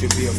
should be a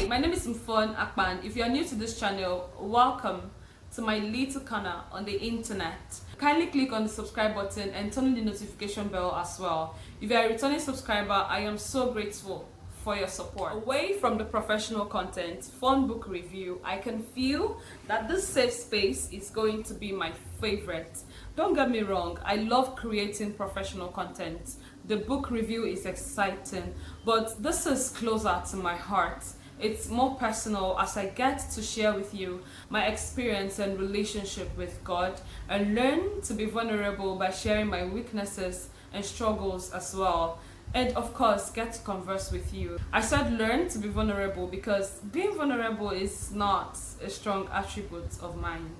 My name is Mfon, Akpan. If you are new to this channel, welcome to my little corner on the internet. Kindly click on the subscribe button and turn on the notification bell as well. If you are a returning subscriber, I am so grateful for your support. Away from the professional content, fun book review, I can feel that this safe space is going to be my favorite. Don't get me wrong, I love creating professional content. The book review is exciting, but this is closer to my heart. It's more personal as I get to share with you my experience and relationship with God and learn to be vulnerable by sharing my weaknesses and struggles as well. And of course, get to converse with you. I said learn to be vulnerable because being vulnerable is not a strong attribute of mine.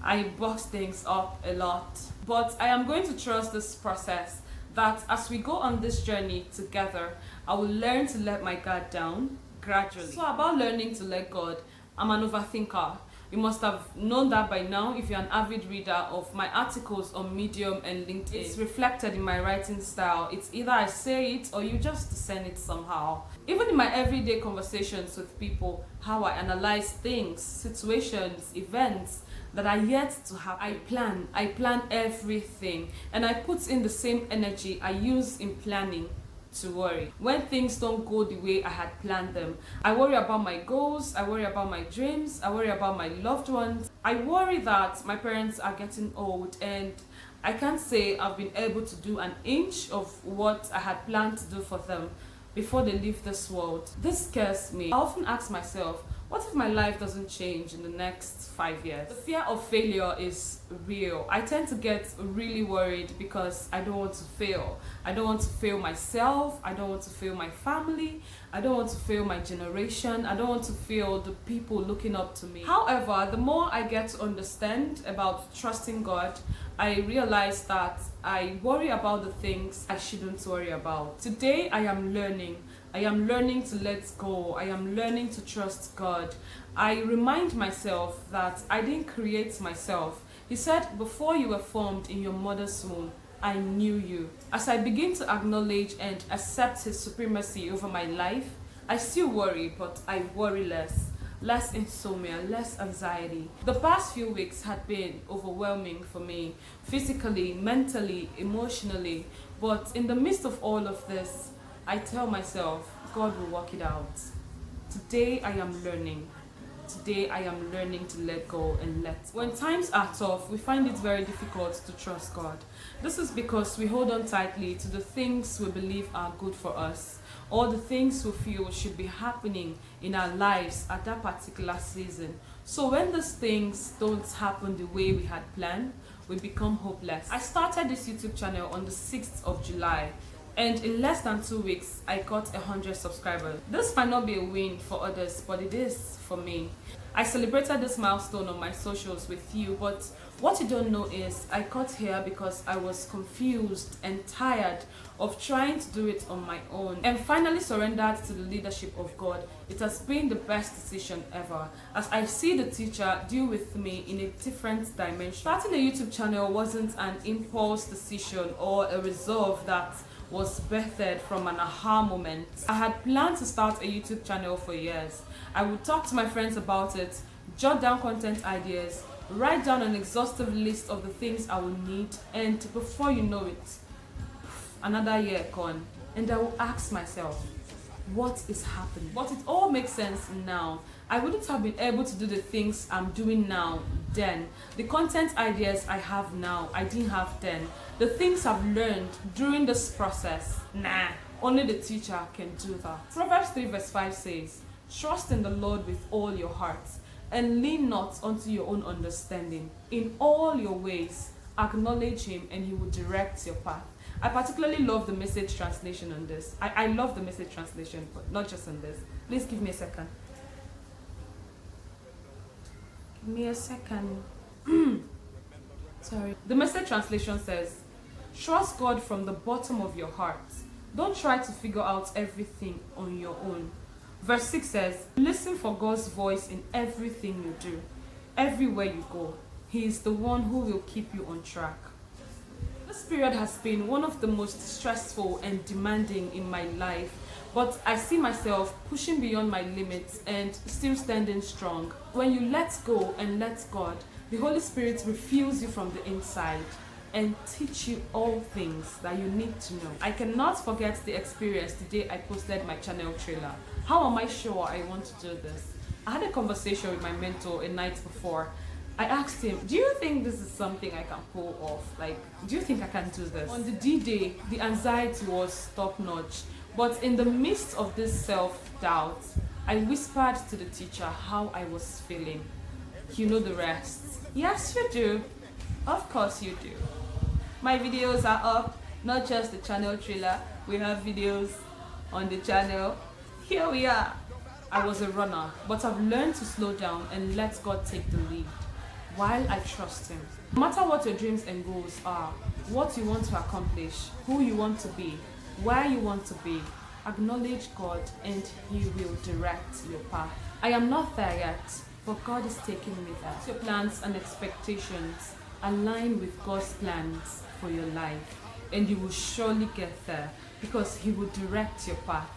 I box things up a lot. But I am going to trust this process that as we go on this journey together, I will learn to let my guard down gradually. So about learning to let God, I'm an overthinker. You must have known that by now if you're an avid reader of my articles on Medium and LinkedIn. It's reflected in my writing style. It's either I say it or you just discern it somehow. Even in my everyday conversations with people, how I analyze things, situations, events that are yet to happen. I plan everything, and I put in the same energy I use in planning to worry. When things don't go the way I had planned them, I worry about my goals, I worry about my dreams, I worry about my loved ones. I worry that my parents are getting old and I can't say I've been able to do an inch of what I had planned to do for them before they leave this world. This scares me. I often ask myself, what if my life doesn't change in the next 5 years? The fear of failure is real. I tend to get really worried because I don't want to fail. I don't want to fail myself. I don't want to fail my family. I don't want to fail my generation. I don't want to fail the people looking up to me. However, the more I get to understand about trusting God, I realize that I worry about the things I shouldn't worry about. Today, I am learning. I am learning to let go. I am learning to trust God. I remind myself that I didn't create myself. He said, before you were formed in your mother's womb, I knew you. As I begin to acknowledge and accept His supremacy over my life, I still worry, but I worry less. Less insomnia, less anxiety. The past few weeks had been overwhelming for me, physically, mentally, emotionally. But in the midst of all of this, I tell myself, God will work it out. Today I am learning. Today I am learning to let go and let. When times are tough, we find it very difficult to trust God. This is because we hold on tightly to the things we believe are good for us, or the things we feel should be happening in our lives at that particular season. So when these things don't happen the way we had planned, we become hopeless. I started this YouTube channel on the 6th of July. And in less than 2 weeks, I got 100 subscribers. This might not be a win for others, but it is for me. I celebrated this milestone on my socials with you, but what you don't know is I got here because I was confused and tired of trying to do it on my own and finally surrendered to the leadership of God. It has been the best decision ever as I see the teacher deal with me in a different dimension. Starting a YouTube channel wasn't an impulse decision or a resolve that was birthed from an aha moment. I had planned to start a YouTube channel for years. I would talk to my friends about it, jot down content ideas, write down an exhaustive list of the things I would need, and before you know it, another year gone, and I will ask myself, what is happening? But it all makes sense now. I wouldn't have been able to do the things I'm doing now then. The content ideas I have now, I didn't have then. The things I've learned during this process, only the teacher can do that. Proverbs 3 verse 5 says, trust in the Lord with all your heart and lean not unto your own understanding. In all your ways, acknowledge Him and He will direct your path. I particularly love the Message translation on this. I love the Message translation, but not just on this. Please give me a second. Give me a second. Sorry. The Message translation says, trust God from the bottom of your heart. Don't try to figure out everything on your own. Verse 6 says, listen for God's voice in everything you do, everywhere you go. He is the one who will keep you on track. This period has been one of the most stressful and demanding in my life, but I see myself pushing beyond my limits and still standing strong. When you let go and let God, the Holy Spirit refills you from the inside and teach you all things that you need to know. I cannot forget the experience the day I posted my channel trailer. How am I sure I want to do this? I had a conversation with my mentor a night before. I asked him, do you think this is something I can pull off? Like, do you think I can do this? On the D-Day, the anxiety was top-notch. But in the midst of this self-doubt, I whispered to the teacher how I was feeling. You know the rest. Yes, you do. Of course you do. My videos are up, not just the channel trailer. We have videos on the channel. Here we are. I was a runner, but I've learned to slow down and let God take the lead while I trust Him. No matter what your dreams and goals are, what you want to accomplish, who you want to be, where you want to be, acknowledge God and He will direct your path. I am not there yet, but God is taking me there. Your plans and expectations align with God's plans for your life, and you will surely get there because He will direct your path.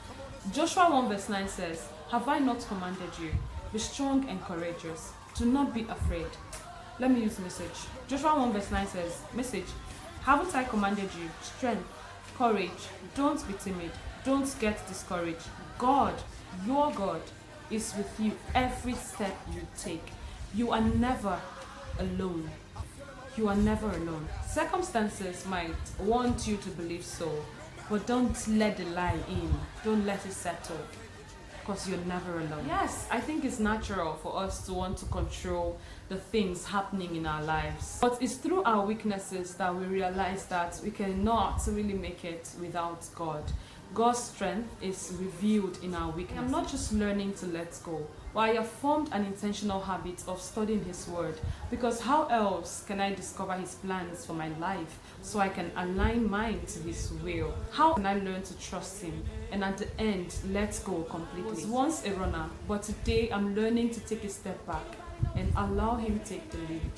Joshua 1 verse 9 says, "Have I not commanded you? Be strong and courageous. Do not be afraid." Let me use message. Joshua 1 verse 9 says, message, "Haven't I commanded you? Strength, courage. Don't be timid. Don't get discouraged. God, your God, is with you every step you take. You are never alone. You are never alone." Circumstances might want you to believe so, but don't let the lie in. Don't let it settle, because you're never alone. Yes, I think it's natural for us to want to control the things happening in our lives, but it's through our weaknesses that we realize that we cannot really make it without God. God's strength is revealed in our weakness. I'm not just learning to let go, but I have formed an intentional habit of studying His Word, because how else can I discover His plans for my life so I can align mine to His will? How can I learn to trust Him and at the end let go completely? I was once a runner, but today I'm learning to take a step back and allow Him take the lead.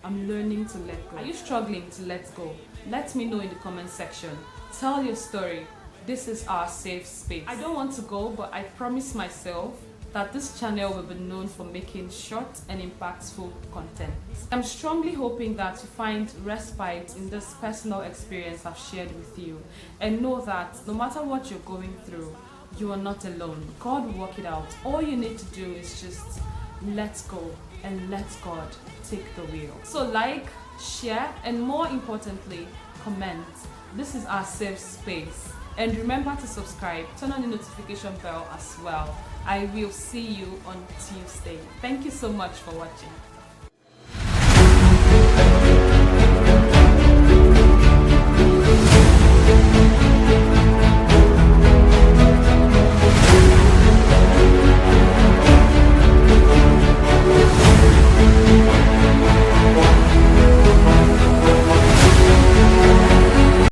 I'm learning to let go. Are you struggling to let go? Let me know in the comment section. Tell your story. This is our safe space. I don't want to go, but I promise myself that this channel will be known for making short and impactful content. I'm strongly hoping that you find respite in this personal experience I've shared with you, and know that no matter what you're going through, you are not alone. God will work it out. All you need to do is just let go and let God take the wheel. So like, share, and more importantly, comment. This is our safe space. And remember to subscribe, turn on the notification bell as well. I will see you on Tuesday. Thank you so much for watching.